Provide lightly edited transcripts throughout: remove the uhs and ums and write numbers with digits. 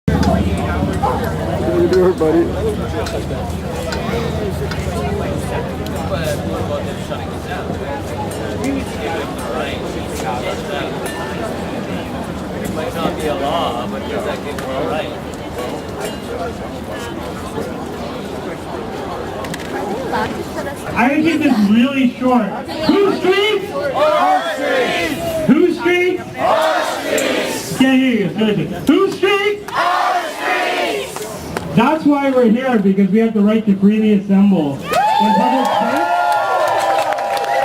How you doing, buddy? It might not be a law, but does that get more right? I can keep this really short. Whose streets? Our streets! Whose streets? Our streets! Can't hear you. Seriously. Whose streets? Our streets! That's why we're here, because we have the right to freely assemble in public space.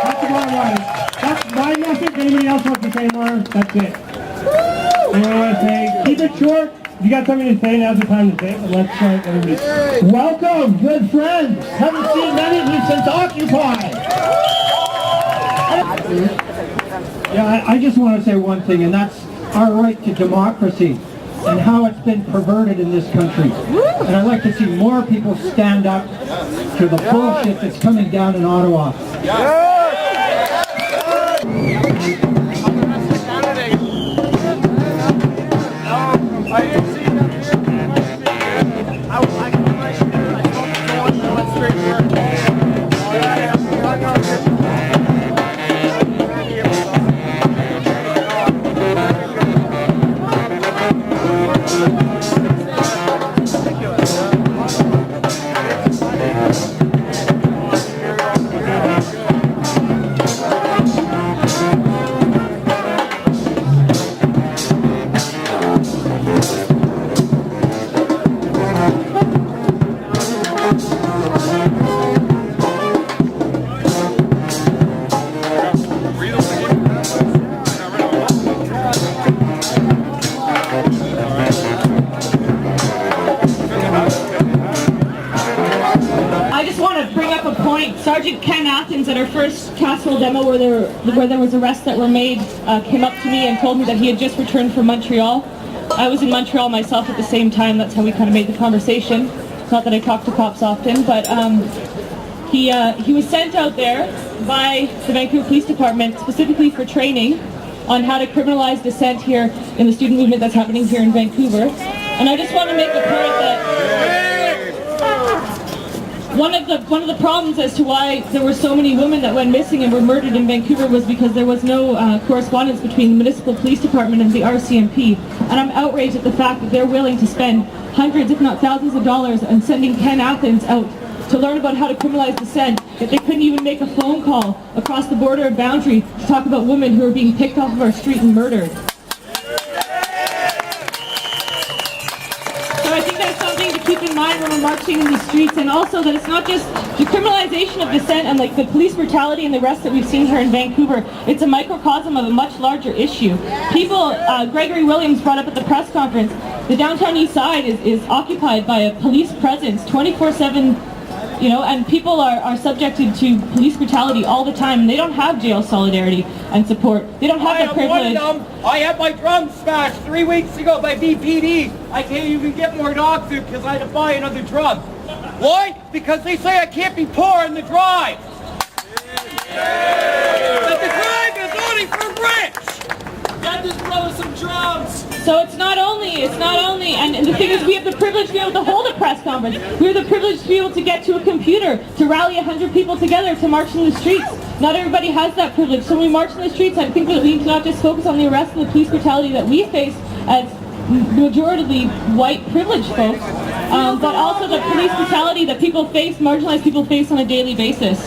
That's the bottom line. That's my message. Anybody else wants to say more? That's it. And I want to say, keep it short. If you got something to say, now's the time to say it. But let's start everybody. Welcome, good friends. Haven't seen many of you since Occupy. Yeah, I just want to say one thing, and that's our right to democracy and how it's been perverted in this country. And I'd like to see more people stand up to the bullshit that's coming down in Ottawa. Sergeant Ken Athens at our first casserole demo where there was arrests that were made came up to me and told me that he had just returned from Montreal. I was in Montreal myself at the same time. That's how we kind of made the conversation. Not that I talk to cops often, but he was sent out there by the Vancouver Police Department specifically for training on how to criminalize dissent here in the student movement that's happening here in Vancouver. And I just want to make a point that one of the problems as to why there were so many women that went missing and were murdered in Vancouver was because there was no correspondence between the Municipal Police Department and the RCMP. And I'm outraged at the fact that they're willing to spend hundreds, if not thousands of dollars on sending Ken Athens out to learn about how to criminalize dissent, yet they couldn't even make a phone call across the border of boundary to talk about women who are being picked off of our street and murdered. Keep in mind when we're marching in the streets, and also that it's not just the criminalization of dissent and like the police brutality and the rest that we've seen here in Vancouver. It's a microcosm of a much larger issue. People, Gregory Williams brought up at the press conference, the downtown east side is occupied by a police presence 24/7, you know, and people are subjected to police brutality all the time, and they don't have jail solidarity and support. They don't have that privilege. I had my drums smashed 3 weeks ago by VPD. I can't even get more dog food because I had to buy another drum. Why? Because they say I can't be poor in the drive. But the drive is only for rich. Got this brother some drums. So it's not only, and the thing is, we have the privilege to be able to hold a press conference. We have the privilege to be able to get to a computer, to rally 100 people together to march in the streets. Not everybody has that privilege. So when we march in the streets, I think that we need to not just focus on the arrest and the police brutality that we face as majority white privileged folks, but also the police brutality that people face, marginalized people face on a daily basis.